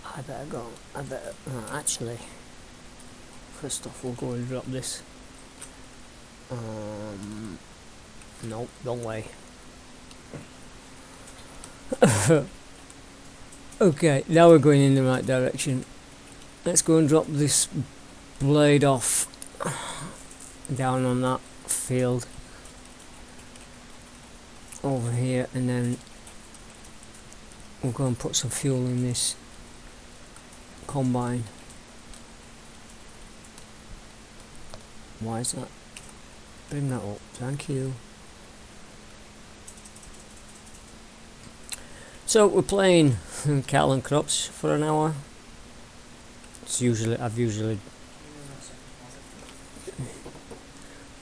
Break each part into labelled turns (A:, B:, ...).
A: I better go. I better actually. First off, we'll go and drop this. Nope, wrong way. Okay, now we're going in the right direction. Let's go and drop this blade off down on that field over here, and then we'll go and put some fuel in this combine. Why is that? Bring that up, thank you. So we're playing cattle and crops for an hour.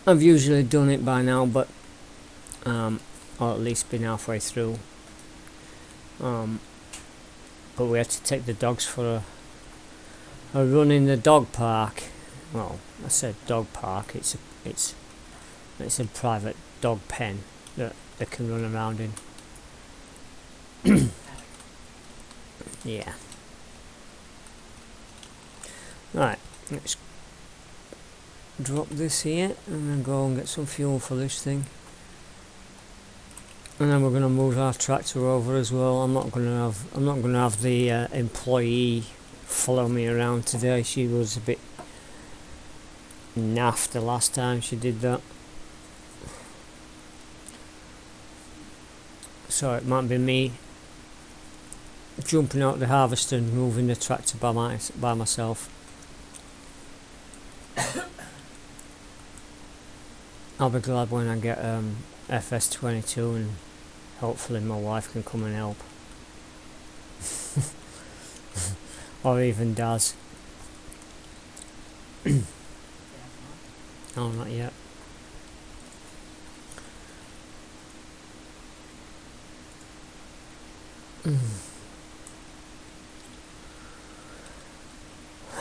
A: I've usually done it by now, but or at least been halfway through. But we had to take the dogs for a run in the dog park. Well, I said dog park. It's a private dog pen that they can run around in. Yeah. Right, let's drop this here and then go and get some fuel for this thing. And then we're going to move our tractor over as well. I'm not going to have the employee follow me around today. She was a bit naff the last time she did that. So it might be me jumping out the harvester and moving the tractor by myself. I'll be glad when I get FS22 and hopefully my wife can come and help. Or even Daz. Oh, not yet.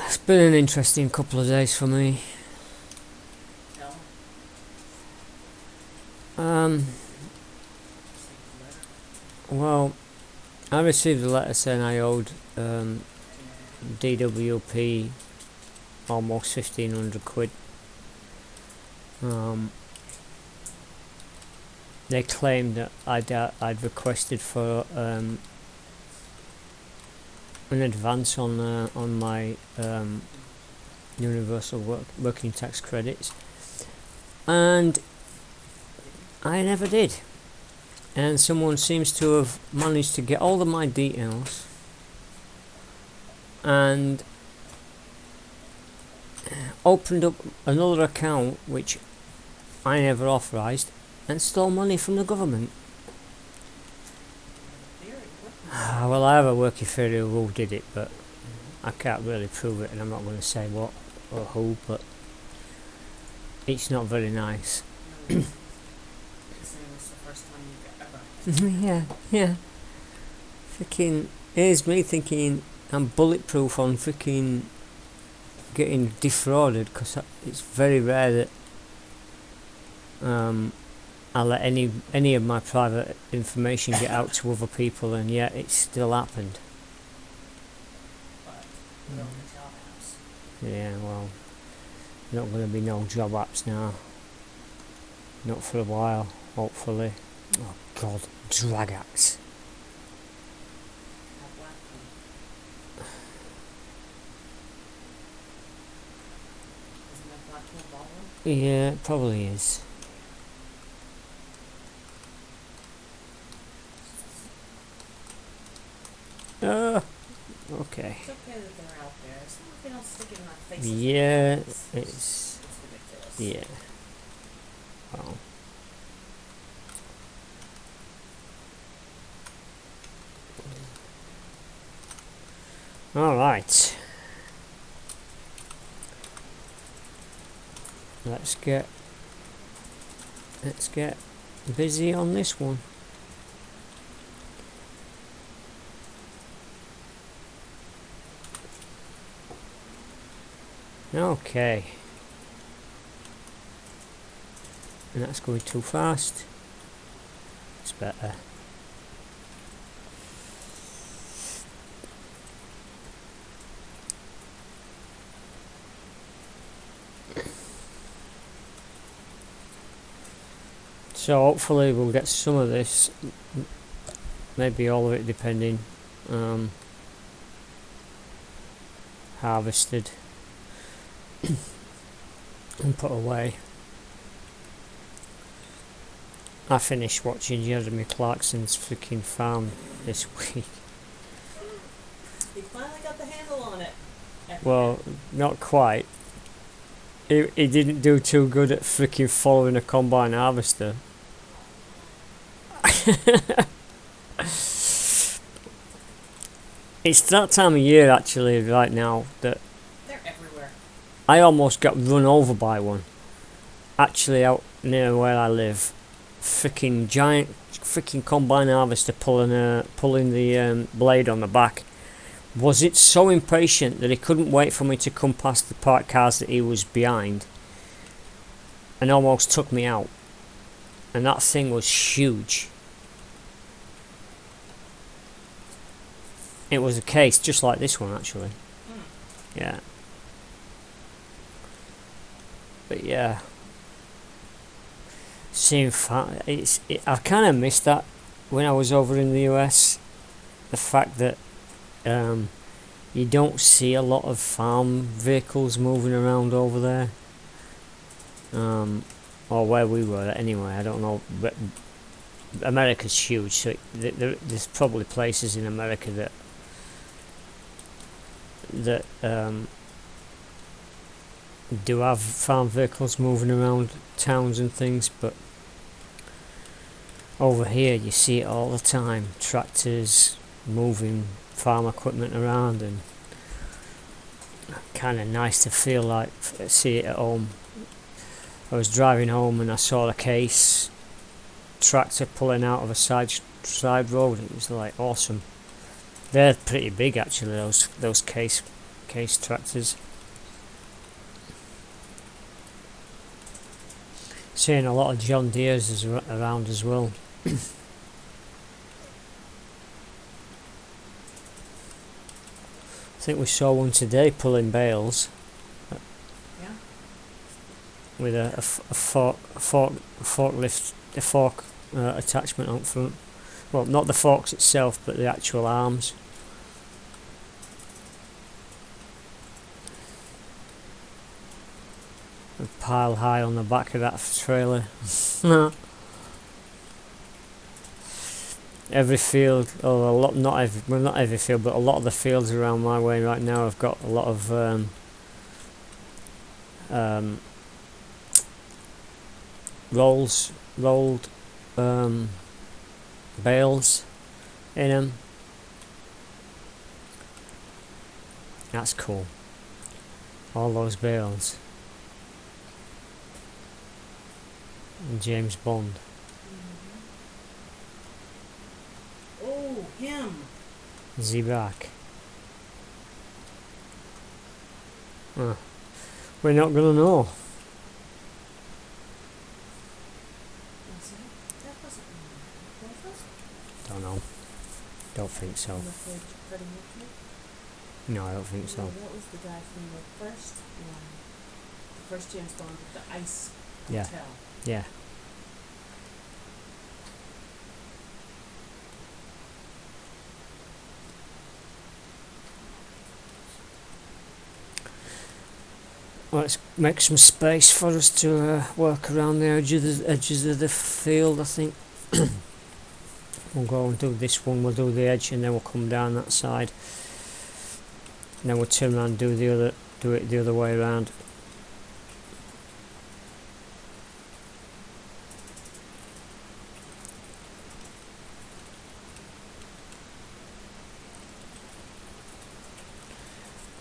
A: It's been an interesting couple of days for me. Well, I received a letter saying I owed DWP almost 1,500 quid. They claimed that I'd requested for an advance on my universal working tax credits, and I never did. And someone seems to have managed to get all of my details and opened up another account which I never authorised and stole money from the government. Well, I have a working theory of who did it, but I can't really prove it, and I'm not going to say what or who, but it's not very nice. Yeah. Freaking, here's me thinking I'm bulletproof on freaking getting defrauded, because it's very rare that I let any of my private information get out to other people, and yet it still happened. Yeah, well, not going to be no job apps now. Not for a while, hopefully. Oh God, drag axe. Yeah, it probably is. Okay.
B: It's okay that they're out there. As long as they don't stick it in our faces.
A: Yeah,
B: It's ridiculous.
A: yeah. Well. All right. Let's get busy on this one. Okay. And that's going too fast. It's better. So hopefully we'll get some of this, maybe all of it depending, harvested and put away. I finished watching Jeremy Clarkson's freaking farm this week.
B: He finally got the handle on it.
A: Well, not quite. He didn't do too good at freaking following a combine harvester. It's that time of year actually right now that
B: They're everywhere.
A: I almost got run over by one. Actually out near where I live. Freaking giant freaking combine harvester pulling the blade on the back. Was it so impatient that he couldn't wait for me to come past the parked cars that he was behind and almost took me out. And that thing was huge. It was a case just like this one actually. Yeah. But yeah. Seeing I kind of missed that when I was over in the US. The fact that you don't see a lot of farm vehicles moving around over there, or where we were anyway. I don't know, but America's huge, so there's probably places in America that do have farm vehicles moving around towns and things, but over here you see it all the time. Tractors moving farm equipment around, and kind of nice to feel like see it at home. I was driving home and I saw a case tractor pulling out of a side road. It was like awesome. They're pretty big actually, those case tractors. Seeing a lot of John Deere's around as well. I think we saw one today pulling bales.
B: Yeah.
A: With a forklift, a fork attachment on front. Well, not the forks itself, but the actual arms. A pile high on the back of that trailer. Every field, or a lot, not every field, but a lot of the fields around my way right now have got a lot of rolled bales in them. That's cool. All those bales. And James Bond.
B: Oh, him.
A: Is he back? We're not gonna know.
B: Was it? That wasn't was it?
A: Don't know. Don't think so.
B: Freddie Mercury?
A: No, I don't think so.
B: No, that was the guy from the first one. The first James Bond with the ice
A: Yeah.
B: hotel.
A: Yeah. Let's make some space for us to work around the edges of the field, I think. We'll go and do this one, we'll do the edge and then we'll come down that side. And then we'll turn around and do it the other way around.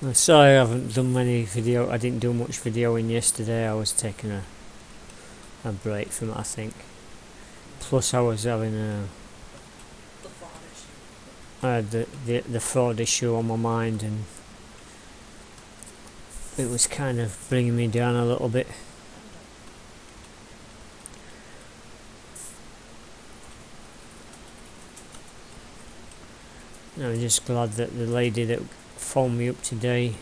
A: I'm sorry I haven't done many video. I didn't do much videoing yesterday. I was taking a break from it, I think. Plus I was having
B: The fraud issue.
A: I had the fraud issue on my mind, and it was kind of bringing me down a little bit. I'm just glad that the lady that phoned me up today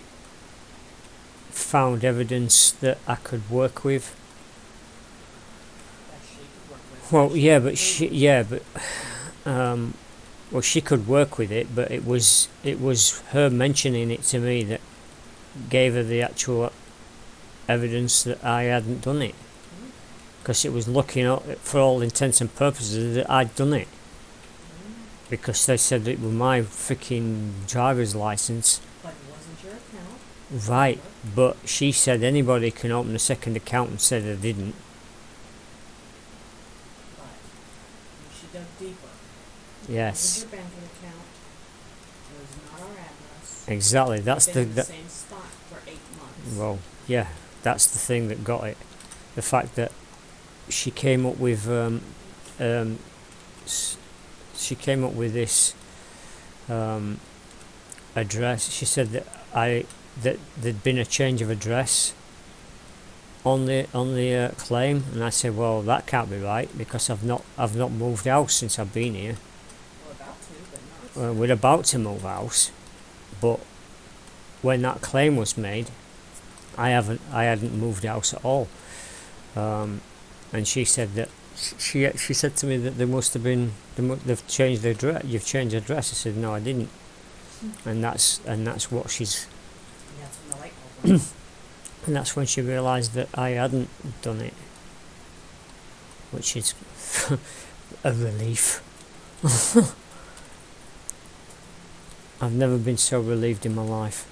A: found evidence that I could work with.
B: That she could work
A: Well, well, she could work with it, but it was her mentioning it to me that gave her the actual evidence that I hadn't done it,
B: Mm,
A: because it was looking up for all intents and purposes that I'd done it,
B: mm.
A: because they said it was my freaking driver's license.
B: But it wasn't your account.
A: Right,
B: Remember?
A: but she said anybody can open a second account and said I didn't.
B: But you should go deeper. It was
A: Yes,
B: your banking account. It was not our address.
A: exactly. That's
B: We've been
A: the
B: in the same spot for 8 months.
A: well, yeah, that's the thing that got it. The fact that she came up with um, she came up with this um, address. She said that there'd been a change of address on the claim, and I said, well, that can't be right because I've not moved house since I've been here.
B: We're about to, but not.
A: We're about to move house, but when that claim was made, I hadn't moved house at all. And she said that she said to me that there must have been they've changed the address. You've changed the address. I said no, I didn't. And that's what she's
B: And that's when the light bulb went off.
A: and that's when she realised that I hadn't done it, which is a relief. I've never been so relieved in my life.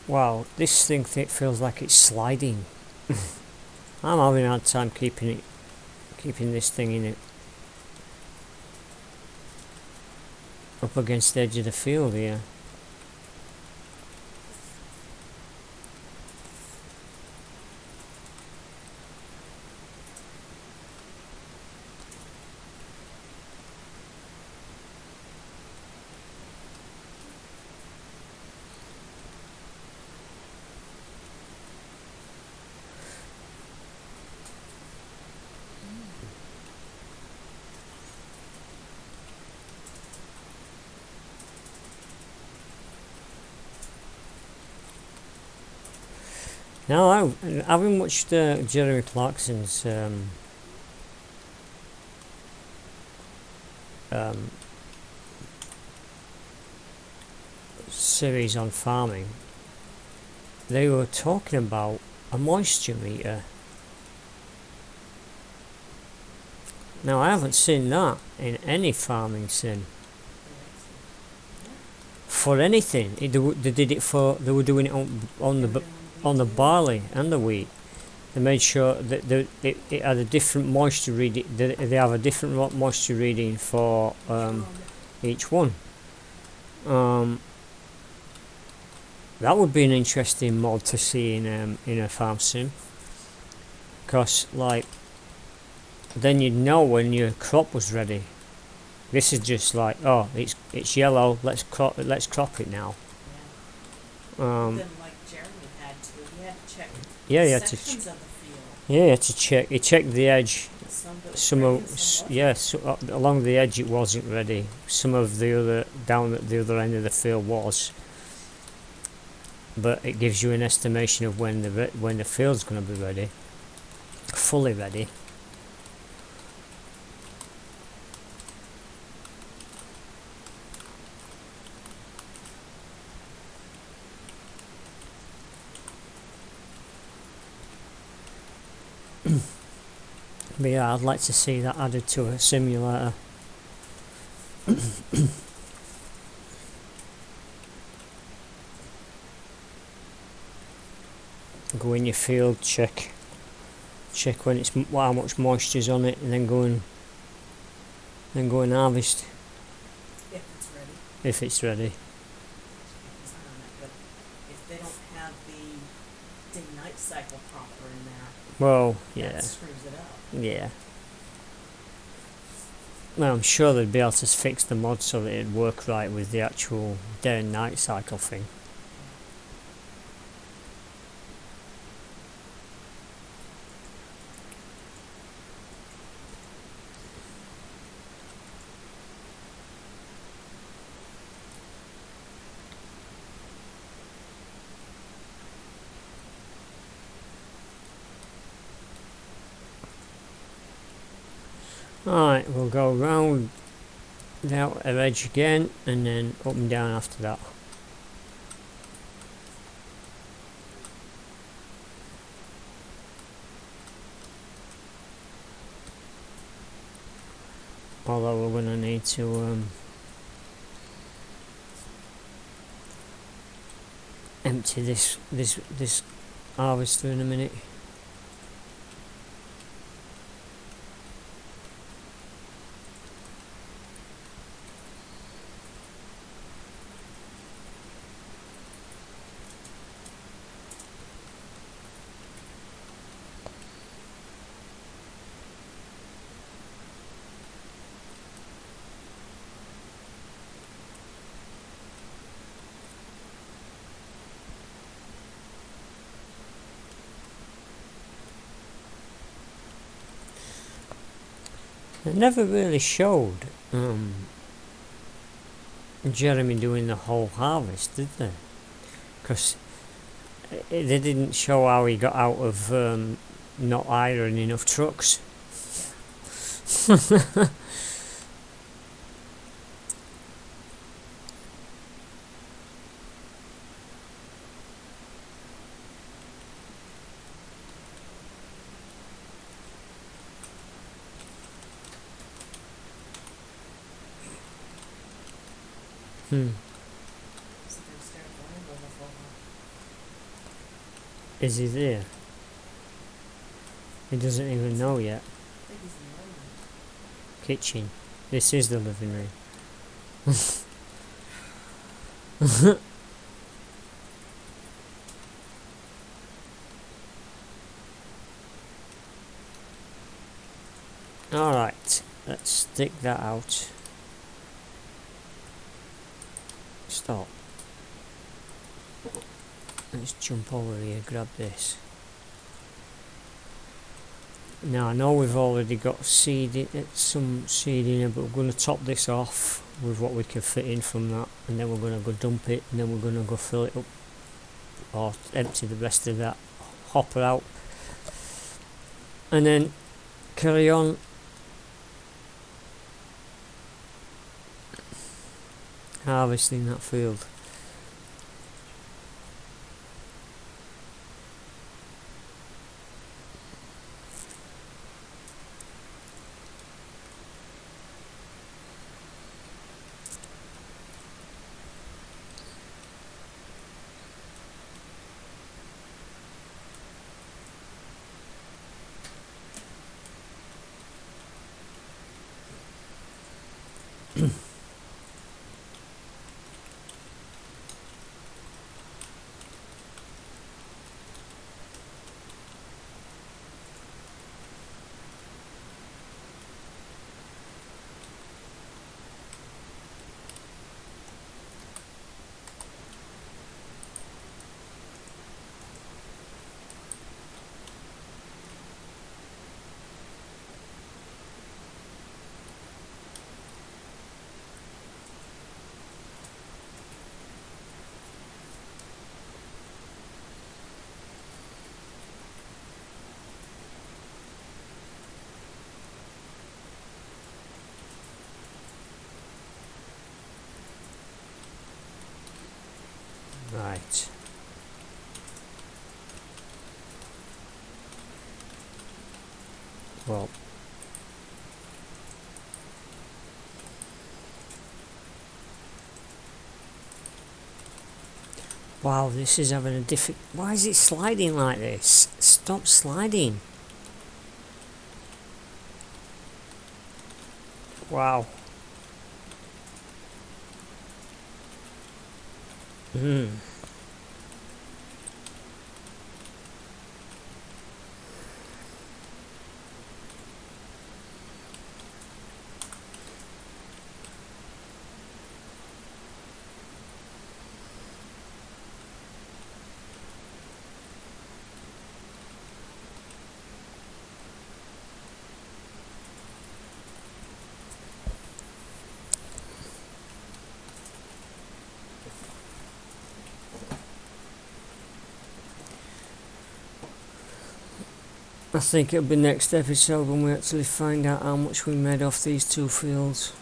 A: Wow, this thing feels like it's sliding. I'm having a hard time keeping this thing in it up against the edge of the field here. Now, having watched Jeremy Clarkson's um, series on farming, they were talking about a moisture meter. Now, I haven't seen that in any farming sim for anything. They did it for. They were doing it on the barley and the wheat. They made sure that it had a different moisture reading. They have a different moisture reading for each one. That would be an interesting mod to see in a farm sim, because like then you'd know when your crop was ready. This is just like, oh, it's yellow. Let's crop it now.
B: Yeah. Then like Jeremy had to, he had to check
A: Yeah, you had to.
B: sections of the field.
A: Yeah, you had to check. He checked the edge.
B: Some that was
A: Some
B: ready
A: of
B: and some wasn't.
A: along the edge it wasn't ready. Some of the other down at the other end of the field was. But it gives you an estimation of when the field's going to be ready, fully ready. But yeah, I'd like to see that added to a simulator. Go in your field, check when it's how much moisture's on it, and then go and harvest
B: If it's ready.
A: if it's ready.
B: But if they don't have the day-night cycle proper in there,
A: Well, yeah,
B: that screws it up.
A: yeah. Well, I'm sure they'd be able to fix the mod so that it'd work right with the actual day and night cycle thing. Alright, we'll go round the outer edge again and then up and down after that. Although we're going to need to empty this harvester in a minute. It never really showed Jeremy doing the whole harvest, did they? Because they didn't show how he got out of not hiring enough trucks.
B: So they start going over for one.
A: Is he there? He doesn't even know yet.
B: I think he's in the living room.
A: Kitchen. This is the living room. Alright, let's stick that out. Stop. Let's jump over here, grab this. Now I know we've already got some seed in here, but we're going to top this off with what we can fit in from that, and then we're going to go dump it, and then we're going to go fill it up or empty the rest of that hopper out, and then carry on harvesting that field. Right. Well, wow, this is having a difficult... Why is it sliding like this? Stop sliding. Wow. I think it'll be next episode when we actually find out how much we made off these two fields.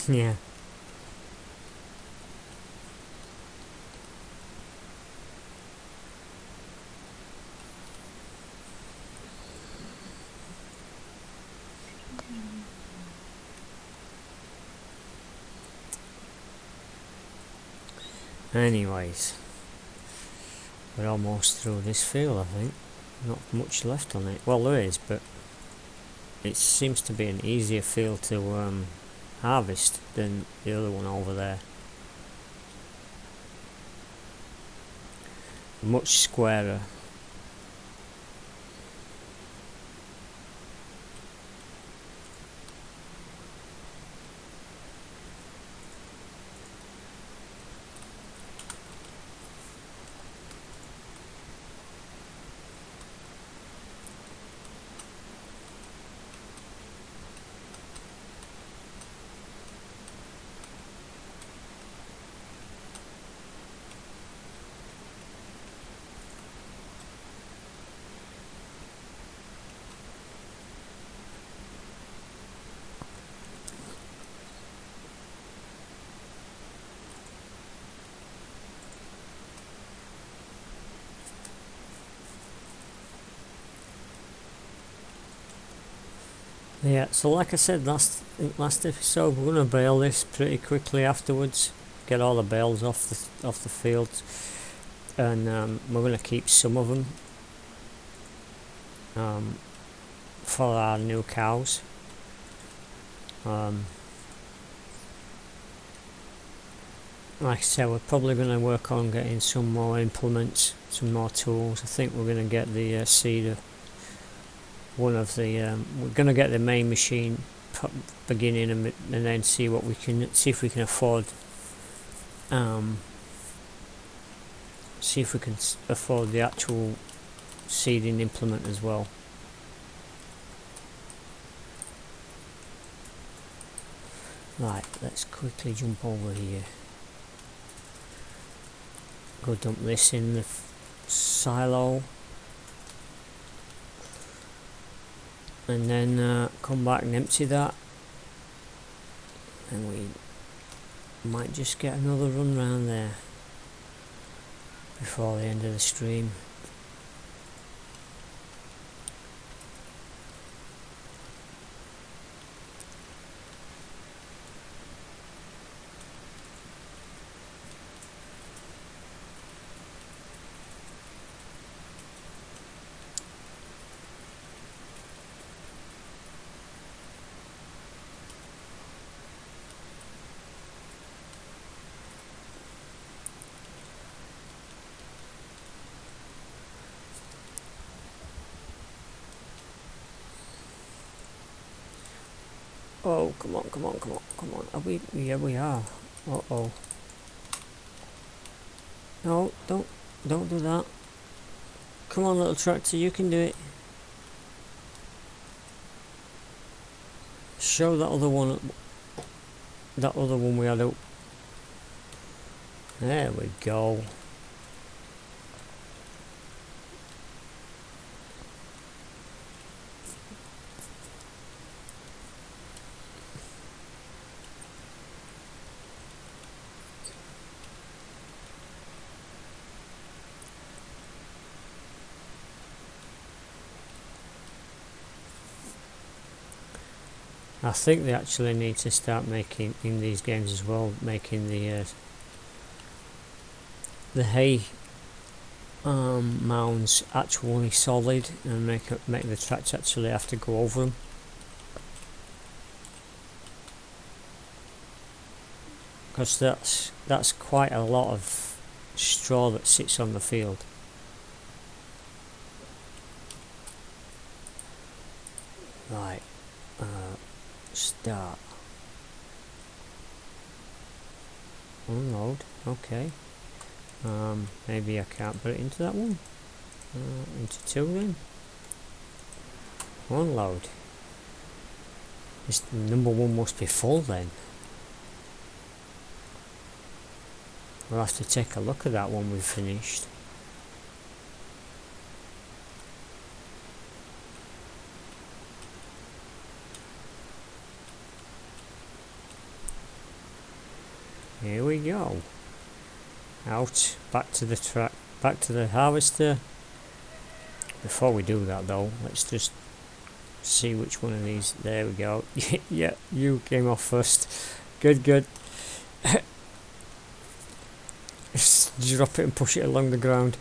A: Yeah. Anyways, we're almost through this field, I think. Not much left on it. Well, there is, but it seems to be an easier field to harvest than the other one over there. Much squarer. Yeah, so like I said last episode, we're gonna bale this pretty quickly afterwards. Get all the bales off the fields, and we're gonna keep some of them for our new cows. Like I said, we're probably going to work on getting some more implements, some more tools. I think we're going to get the seeder. We're going to get the main machine beginning and then see if we can afford. See if we can afford the actual seeding implement as well. Right, let's quickly jump over here. Go dump this in the silo, and then come back and empty that, and we might just get another run round there before the end of the stream. Oh, come on. Are we? Yeah, we are. Uh-oh. No, don't do that. Come on, little tractor, you can do it. Show that other one we had up. There we go. I think they actually need to start making in these games as well, making the hay mounds actually solid, and make the tracks actually have to go over them. Because that's quite a lot of straw that sits on the field. Right, start. Unload, okay. Maybe I can't put it into that one. Into two then. Unload. This number one must be full then. We'll have to take a look at that when we've finished. Here we go. Out, back to the track, back to the harvester. Before we do that though, let's just see which one of these. There we go. Yeah, you came off first. Good. Just drop it and push it along the ground.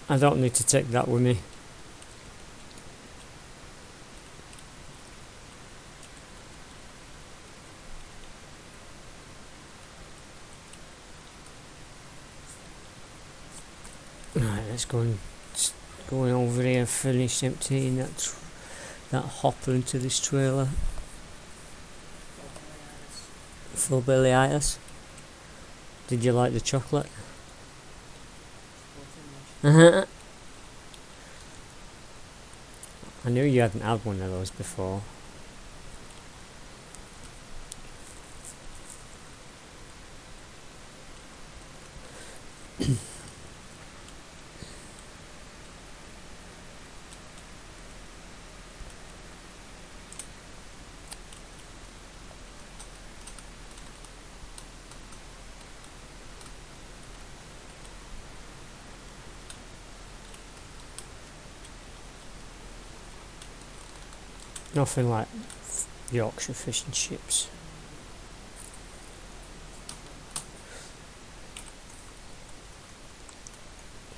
A: I don't need to take that with me. Right, let's going over here and finish emptying that hopper into this trailer. Full Billy-itis. Did you like the chocolate? I knew you hadn't had one of those before. Nothing like Yorkshire fish and chips.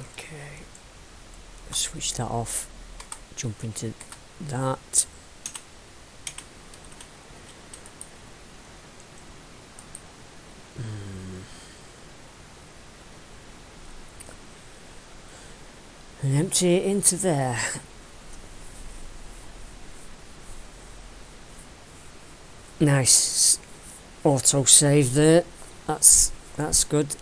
A: Okay, switch that off, jump into that. And empty it into there. Nice auto save there. That's good.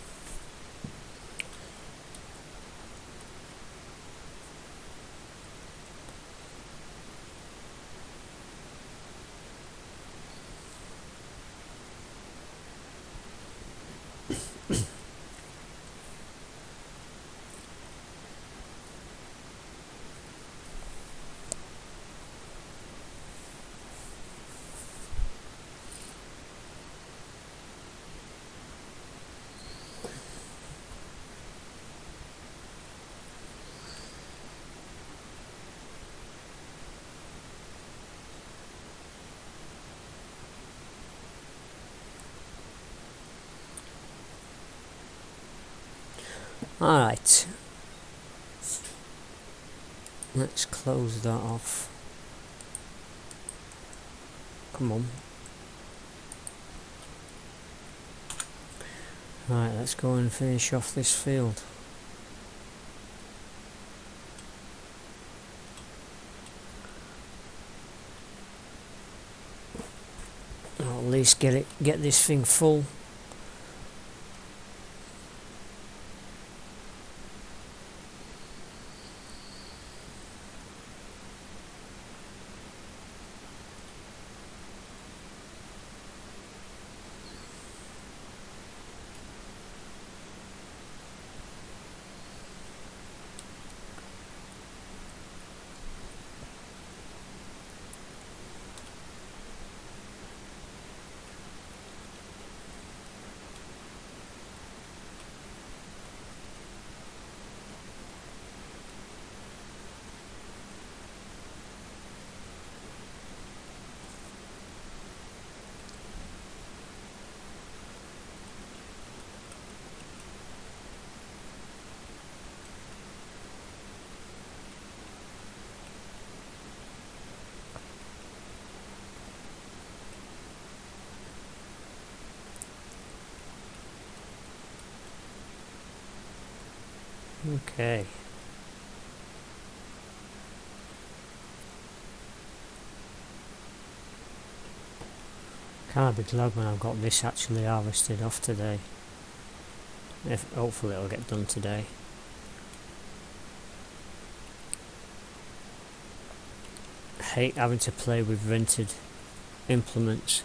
A: Alright, let's close that off. Come on. Right, let's go and finish off this field. Or at least get this thing full. Okay. Can't be glad when I've got this actually harvested off today. Hopefully it'll get done today. Hate having to play with rented implements.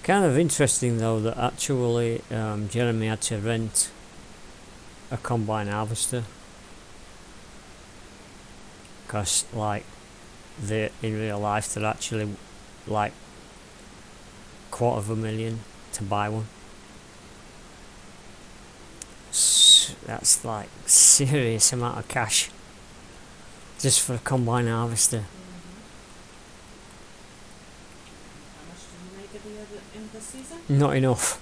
A: Kind of interesting though that actually Jeremy had to rent a combine harvester, because like in real life they're actually like $250,000 to buy one. That's like serious amount of cash just for a combine harvester.
B: How much did you make at the end of the season?
A: Not enough.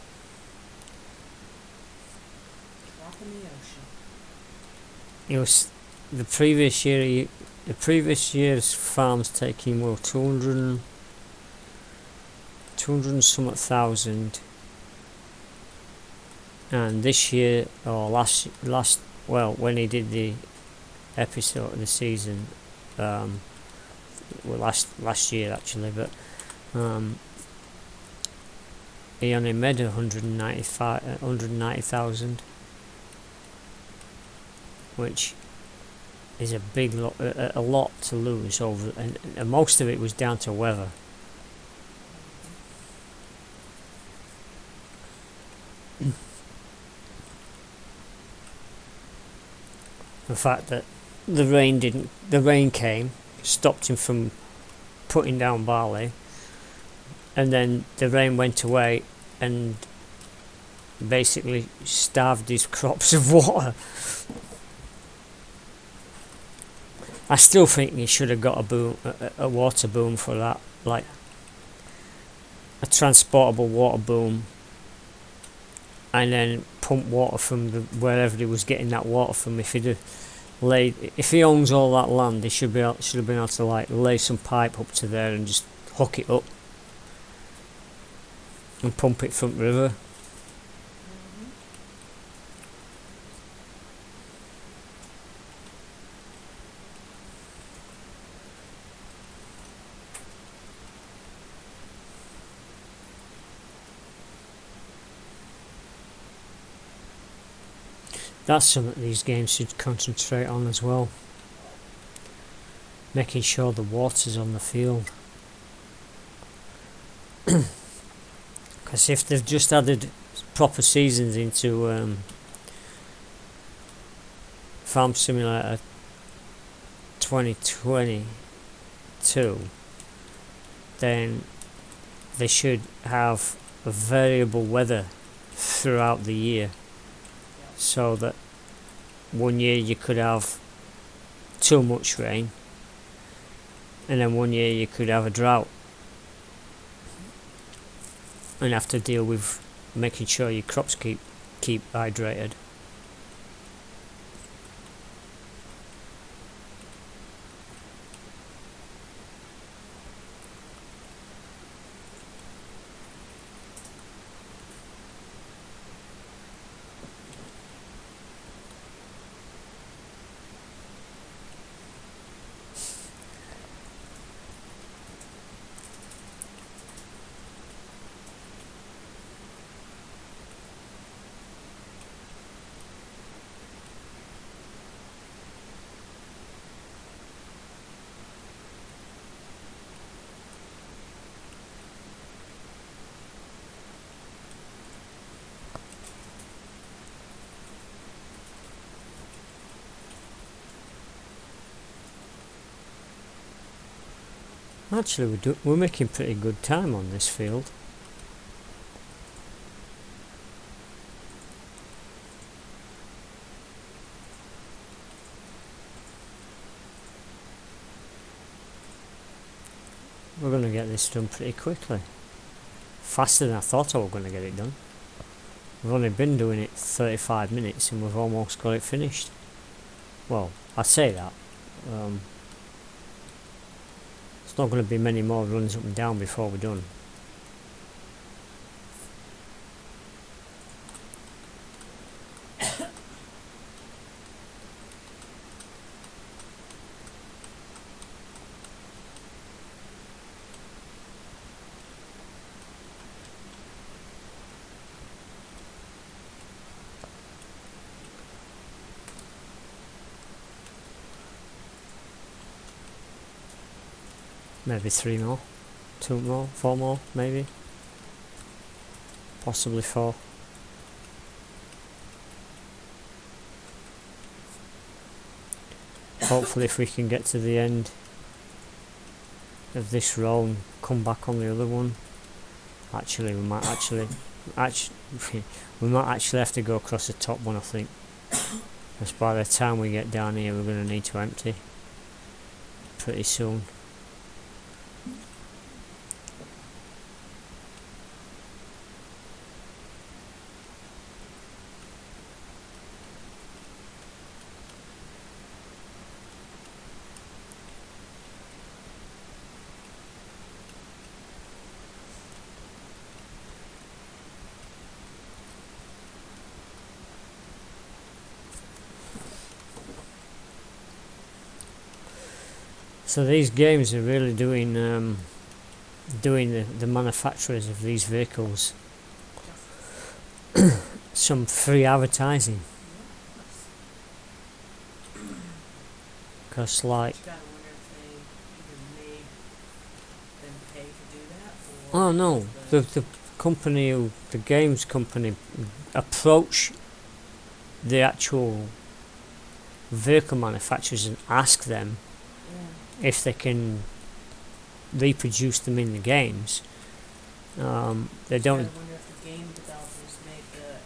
B: Drop in the ocean.
A: It was the previous year. The previous year's farms taking 200 and something thousand, and this year or last when he did the episode of the season, last year actually, but he only made 190,000, which is a big lot, a lot to lose over, and most of it was down to weather. The fact that the rain came, stopped him from putting down barley, and then the rain went away and basically starved his crops of water. I still think he should have got a water boom for that, like a transportable water boom, and then pump water from wherever he was getting that water from. If he owns all that land, he should have been able to like lay some pipe up to there and just hook it up and pump it from the river. That's something these games should concentrate on as well. Making sure the water's on the field. Because if they've just added proper seasons into Farm Simulator 2022, then they should have a variable weather throughout the year, so that one year you could have too much rain, and then one year you could have a drought and have to deal with making sure your crops keep hydrated. Actually, we're making pretty good time on this field. We're going to get this done pretty quickly. Faster than I thought I was going to get it done. We've only been doing it 35 minutes and we've almost got it finished. Well, I say that. It's not going to be many more runs up and down before we're done. maybe 3 more, 2 more, 4 more, maybe, possibly 4. Hopefully if we can get to the end of this row and come back on the other one. Actually, we might actually we might actually have to go across the top one, I think, because by the time we get down here we're going to need to empty pretty soon. So these games are really doing the manufacturers of these vehicles some free advertising, because like,
B: You gotta wonder if they either made them pay to do that, or
A: oh no, the company the games company approach the actual vehicle manufacturers and ask them
B: yeah.
A: if they can reproduce them in the games. They
B: You
A: don't.
B: gotta wonder if the game developers made the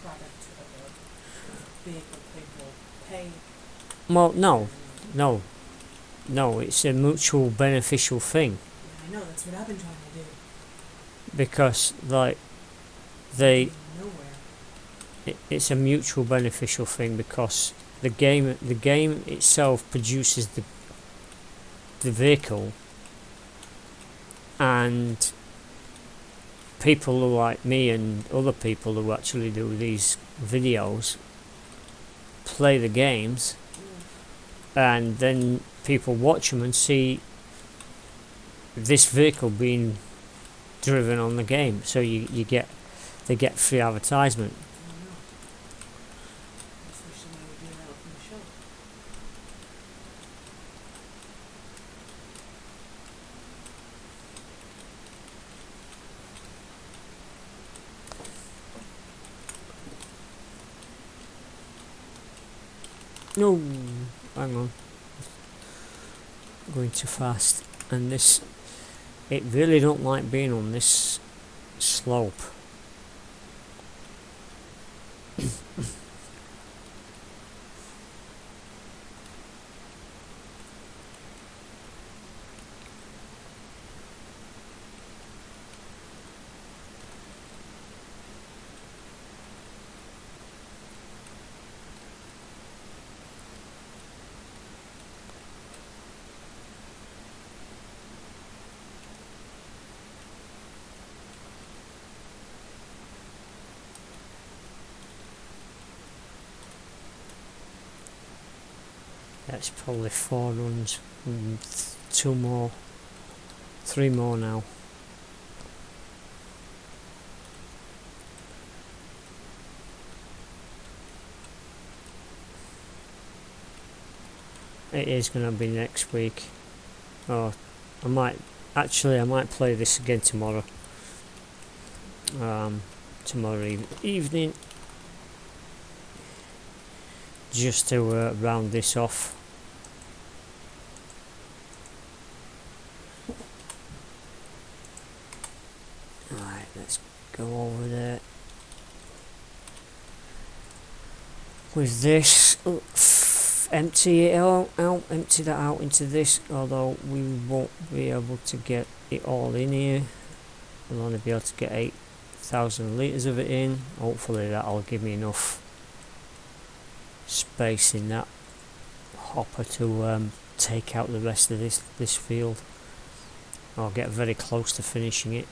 B: product of the vehicle people pay.
A: Well, no, it's a mutual beneficial thing,
B: Yeah, I know, that's what I've been trying to do.
A: because like they,
B: Nowhere.
A: it's a mutual beneficial thing, because the game itself produces the vehicle, and people who like me and other people who actually do these videos play the games, and then people watch them and see this vehicle being driven on the game, so they get free advertisement.
B: I don't know. I just wish somebody would do that from the show.
A: No, hang on, going too fast, and this, it really don't like being on this slope. That's probably 4 runs, and 2 more, 3 more now. It is going to be next week. Oh, I might play this again tomorrow. Tomorrow evening, just to round this off. Right, let's go over there with this. Empty it out, empty that out into this, although we won't be able to get it all in here. We'll only be able to get 8,000 litres of it in. Hopefully that'll give me enough space in that hopper to take out the rest of this field. I'll get very close to finishing it.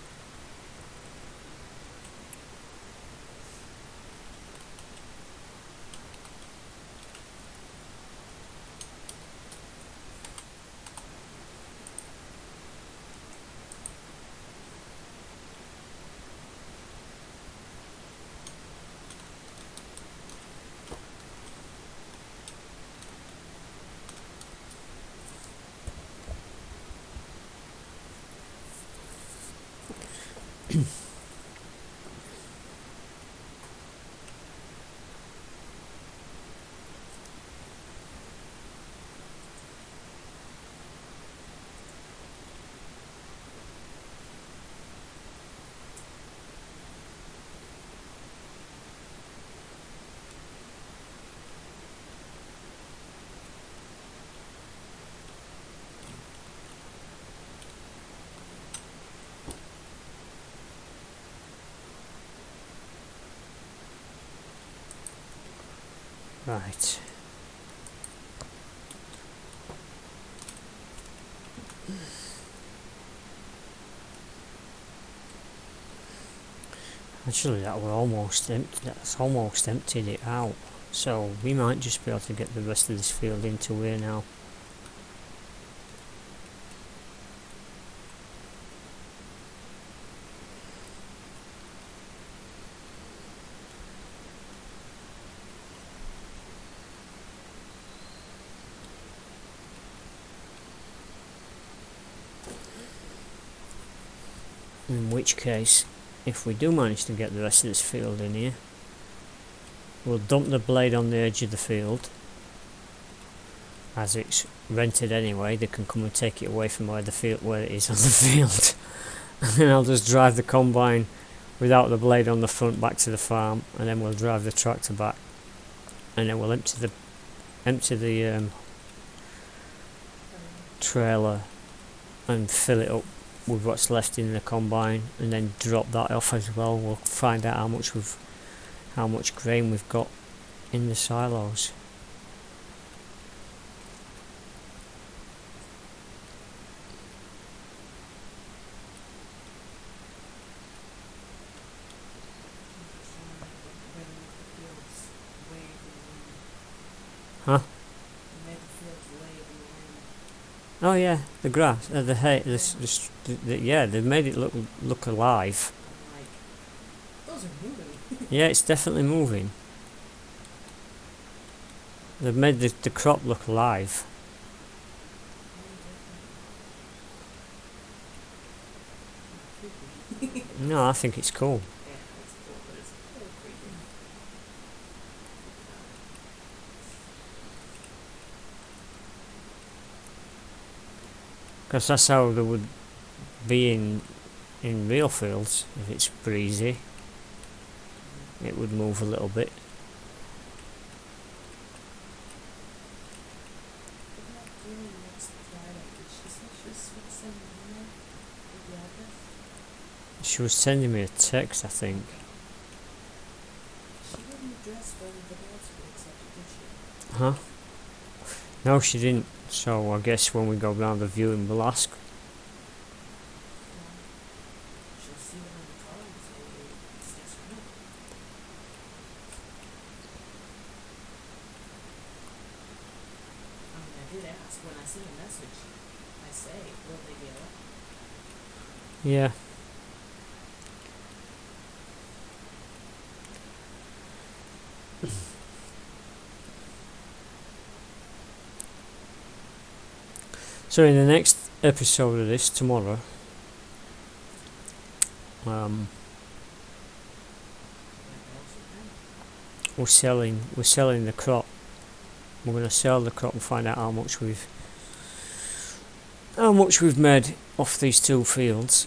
A: Right. Actually, that were almost empty. That's almost emptied it out. So we might just be able to get the rest of this field into here now. In which case, if we do manage to get the rest of this field in here, we'll dump the blade on the edge of the field. As it's rented anyway, they can come and take it away from where it is on the field. And then I'll just drive the combine without the blade on the front back to the farm, and then we'll drive the tractor back, and then we'll empty the trailer and fill it up with what's left in the combine, and then drop that off as well. We'll find out how much grain we've got in the silos. Huh? Oh yeah, the grass, the hay, yeah, they made it look alive.
B: Those are moving.
A: Yeah, it's definitely moving. They've made the crop look alive. No, I think it's cool. Because that's how they would be in real fields. If it's breezy, it would move a little bit. She was sending me a text, I think.
B: She didn't address whether the notes were accepted, did she?
A: Huh? No, she didn't. So I guess when we go round the viewing, we'll ask.
B: She'll see it on the card and say it's yes or no. I mean, I did ask when I sent a message. I say, will they be elected?
A: Yeah. So in the next episode of this tomorrow, we're selling the crop. We're going to sell the crop and find out how much we've made off these two fields,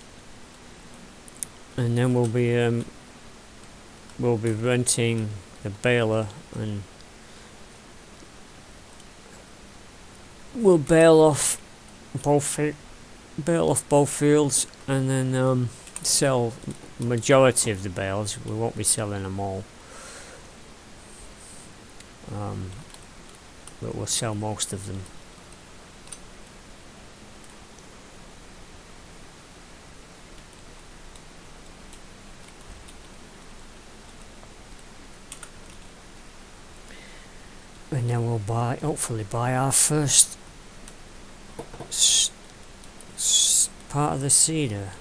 A: and then we'll be renting the baler, and we'll bail off both fields, and then sell majority of the bales. We won't be selling them all, but we'll sell most of them. And then we'll hopefully buy our first part of the cedar.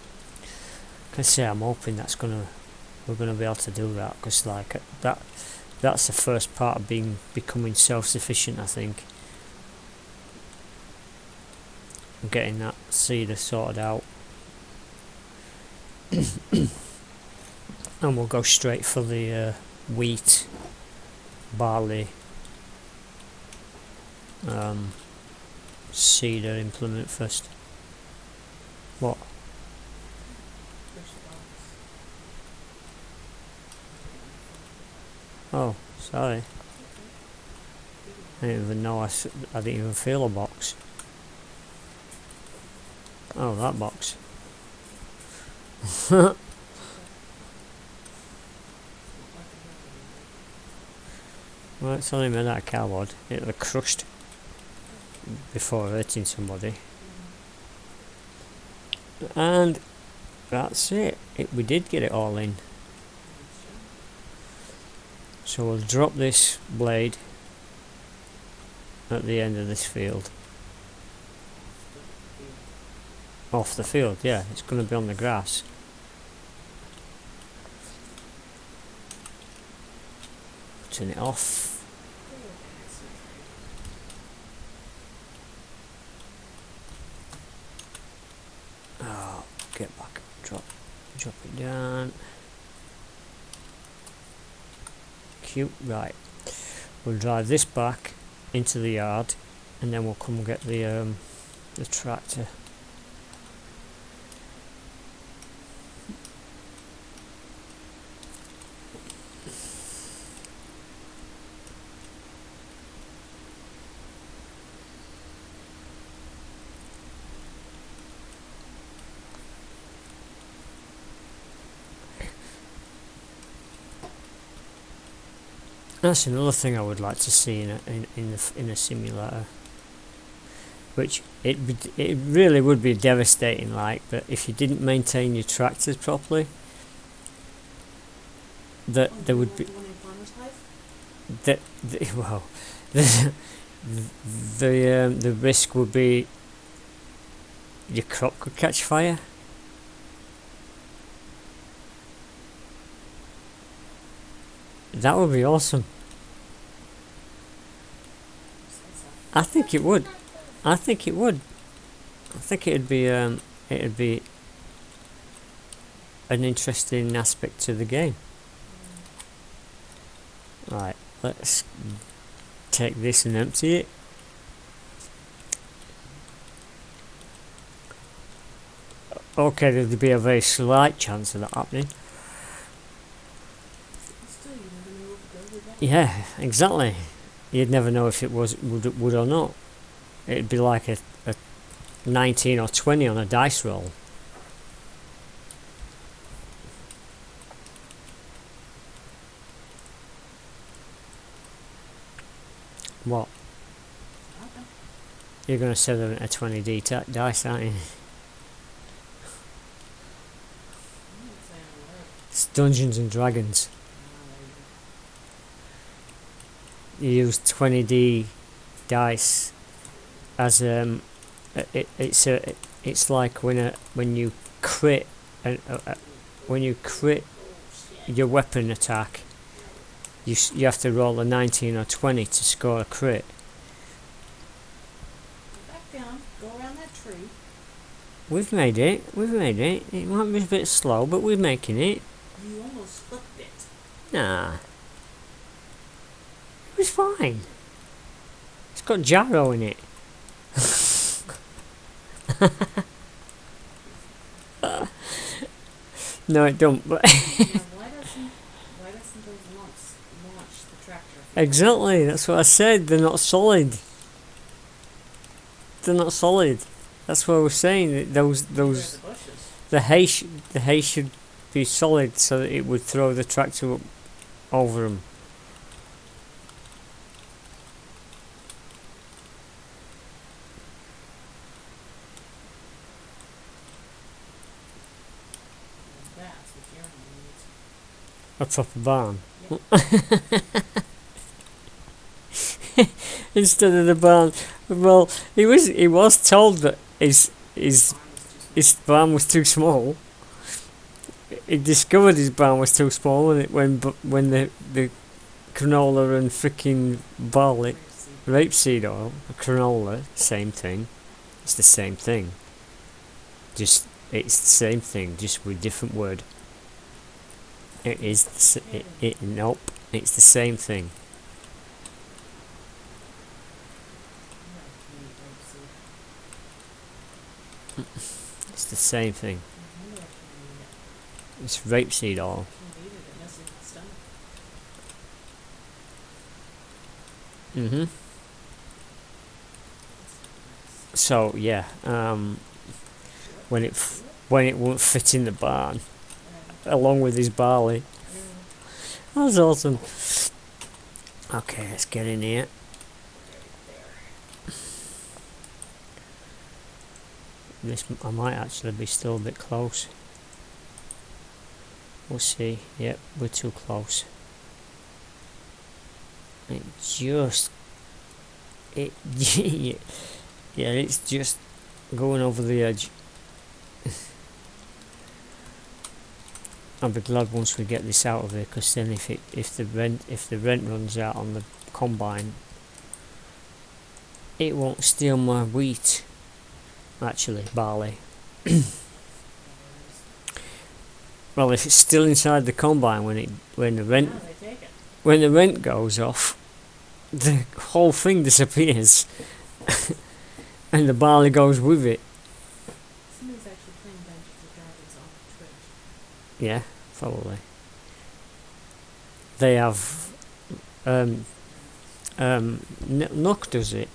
A: Like I say, I'm hoping we're gonna be able to do that, because like that's the first part of becoming self-sufficient, I think. Getting that cedar sorted out. And we'll go straight for the wheat, barley, cedar implement first. What? Oh, sorry. I didn't even know I didn't even feel a box. Oh, that box. Well, it's only made out of cardboard. It'll have crushed before hurting somebody. And that's it. We did get it all in. So we'll drop this blade at the end of this field. Off the field, yeah. It's going to be on the grass. Turn it off. Oh, get back. Drop it down. Cute. Right. We'll drive this back into the yard, and then we'll come and get the tractor. That's another thing I would like to see in a simulator, which it really would be devastating. Like, but if you didn't maintain your tractors properly, that there would be that well, the risk would be your crop could catch fire. That would be awesome. I think it would. I think it would. I think it'd be an interesting aspect to the game. Right, let's take this and empty it. Okay, there'd be a very slight chance of that happening. Yeah, exactly. You'd never know if it would or not. It'd be like a 19 or 20 on a dice roll. What?
B: Okay.
A: You're going to set them at a 20D dice, aren't you? It's Dungeons and Dragons. You use 20D dice as it's like when you crit when you crit your weapon attack, you have to roll a 19 or 20 to score a crit.
B: Go back down, go around that tree.
A: We've made it. It might be a bit slow, but we're making it.
B: You almost flipped it.
A: Nah. It was fine. It's got gyro in it. No, it don't. But
B: Now, why doesn't those lumps launch the tractor?
A: exactly, that's what I said. They're not solid. They're not solid. That's what I was saying. That those
B: The bushes.
A: the hay should be solid so that it would throw the tractor up over them.
B: That's what Jeremy needs.
A: A proper barn.
B: Yeah.
A: Instead of the barn. Well, he was told that his barn was too small. He discovered his barn was too small when the canola and freaking barley, rapeseed oil, canola, same thing. It's the same thing. It's the same thing, just with different word. It is nope. It's the same thing. It's the same thing. It's rapeseed oil. So yeah, when it won't fit in the barn, along with his barley. That's awesome. Okay, let's get in here. This I might actually be still a bit close. We'll see. Yep, we're too close. It just it yeah, it's just going over the edge. I'll be glad once we get this out of here, because then if the rent runs out on the combine, it won't steal my wheat. Actually, barley. Well, if it's still inside the combine when the rent goes off, the whole thing disappears, and the barley goes with it.
B: Somebody's actually playing Dungeons and Dragons on Twitch.
A: Yeah, probably. They have Nook does it.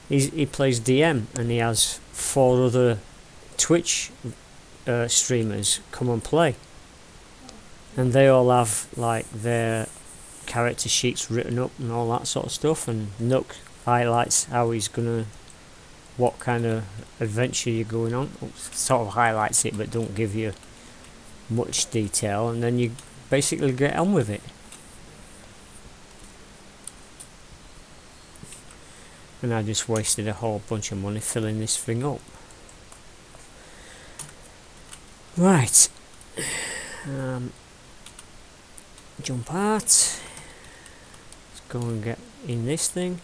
A: He plays DM, and he has 4 other Twitch streamers come and play, and they all have like their character sheets written up and all that sort of stuff, and Nook highlights how he's gonna, what kind of adventure you're going on, sort of highlights it but don't give you much detail, and then you basically get on with it. And I just wasted a whole bunch of money filling this thing up. Right. Jump out. Let's go and get in this thing.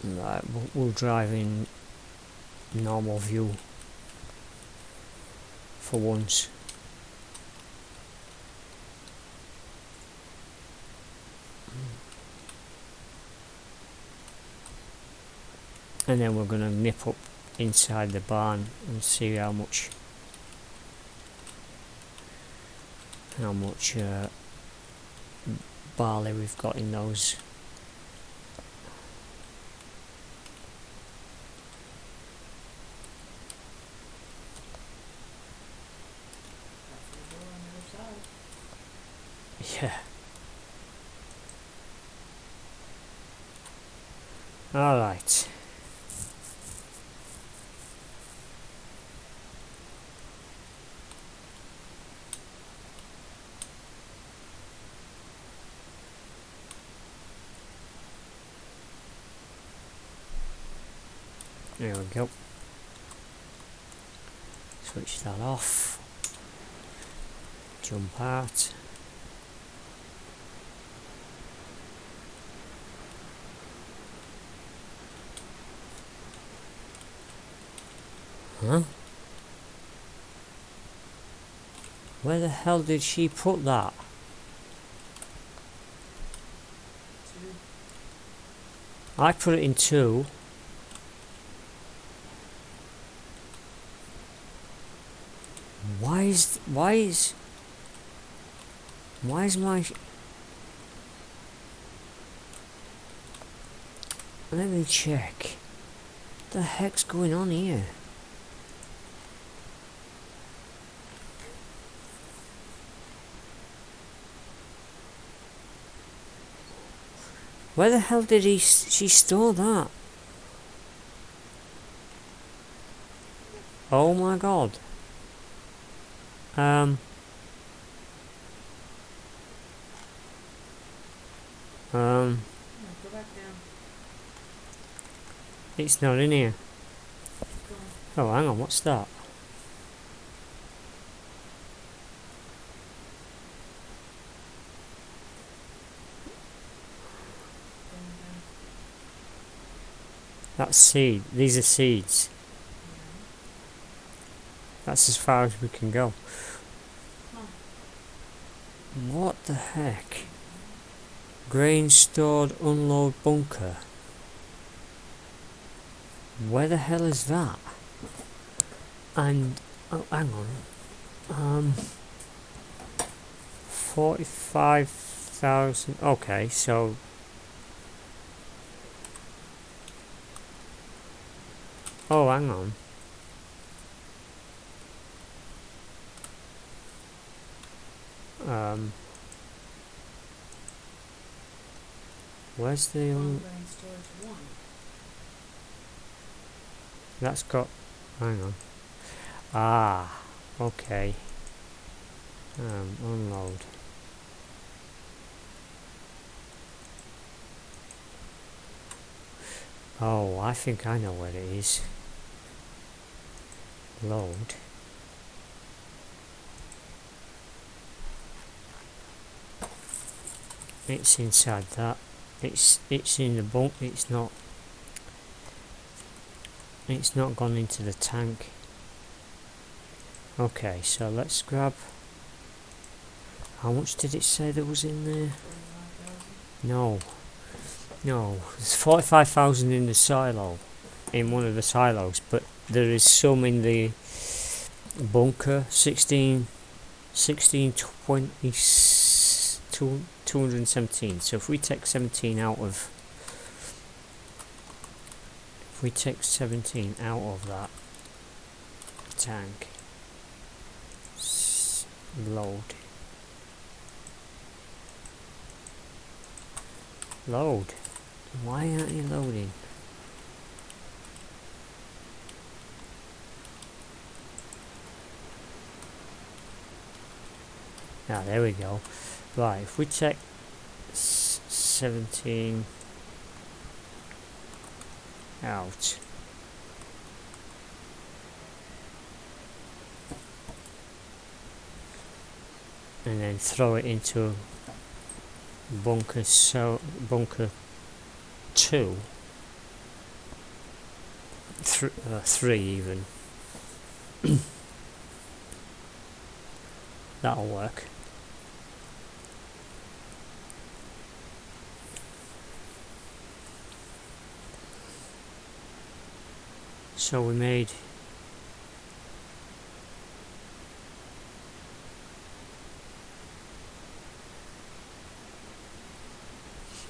A: Right, we'll drive in normal view for once. And then we're going to nip up inside the barn and see how much barley we've got in those. Yeah. All right. There we go. Switch that off. Jump out. Huh? Where the hell did she put that? I put it in 2. Why is my let me check. What the heck's going on here? Where the hell did she store that? Oh my god.
B: No, go back down.
A: It's not in here.
B: Go on.
A: Oh, hang on, what's that?
B: Going down.
A: That's seed. These are seeds. That's as far as we can go.
B: Huh.
A: What the heck? Grain stored unload bunker. Where the hell is that? And oh, hang on. 45,000. Okay, so oh, hang on. Where's the
B: Long range storage 1.
A: that's got, hang on, ah, okay, unload. Oh, I think I know where it is. Load. It's inside that. It's in the bunk. It's not gone into the tank. Okay, so let's grab. How much did it say there was in there?
B: 45,000.
A: No, there's 45,000 in the silo, in one of the silos, but there is some in the bunker. 16, 20, 217. So if we take 17 out of, that tank, load. Why aren't you loading? Ah, there we go. Right, if we check 17 out, and then throw it into bunker 2, 3 even. That'll work. So we made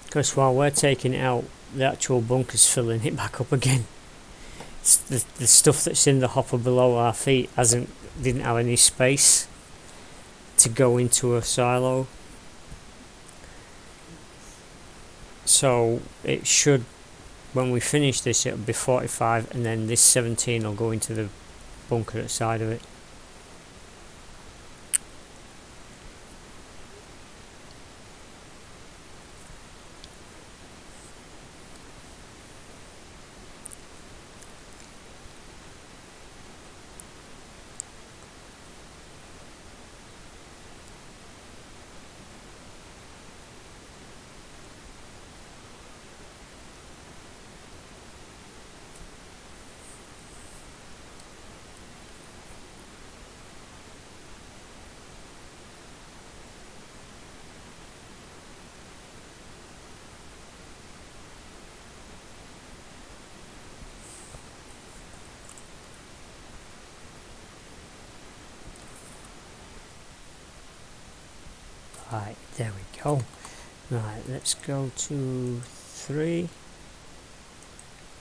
A: because while we're taking it out, the actual bunker's filling it back up again. It's the stuff that's in the hopper below our feet didn't have any space to go into a silo. So it should, when we finish this, it'll be 45, and then this 17 will go into the bunker at the side of it. Right, there we go. Right, let's go to 3.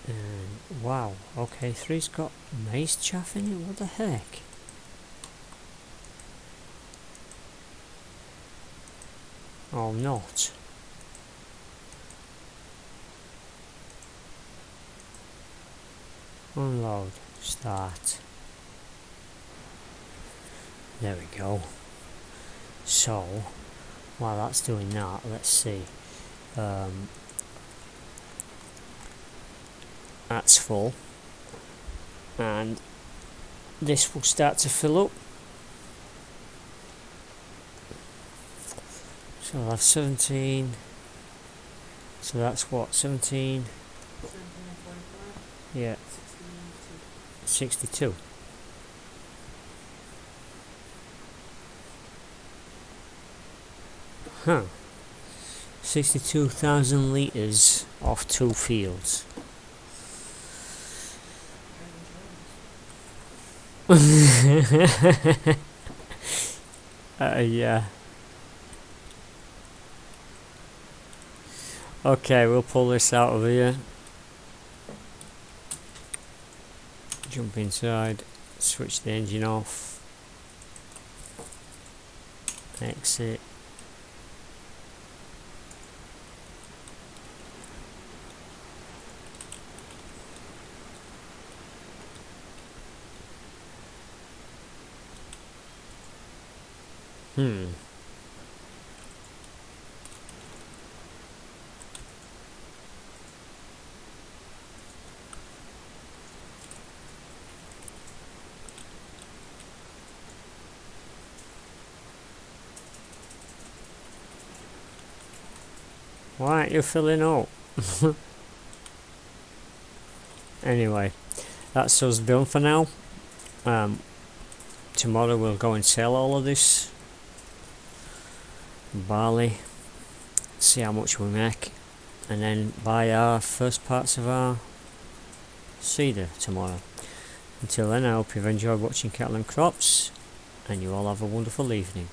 A: And wow, okay, 3's got maize chaff in it. What the heck? Oh, not. Unload. Start. There we go. So, while that's doing that, let's see. That's full. And this will start to fill up. So I'll have 17. So that's what, 17?
B: 17 and 45.
A: Yeah, 62. Huh. 62,000 litres off 2 fields. Yeah. Okay, we'll pull this out of here. Jump inside, switch the engine off, Exit. Why aren't you filling up? Anyway, that's us done for now. Tomorrow we'll go and sell all of this barley, see how much we make, and then buy our first parts of our cider tomorrow. Until then, I hope you've enjoyed watching Cattle and Crops, and you all have a wonderful evening.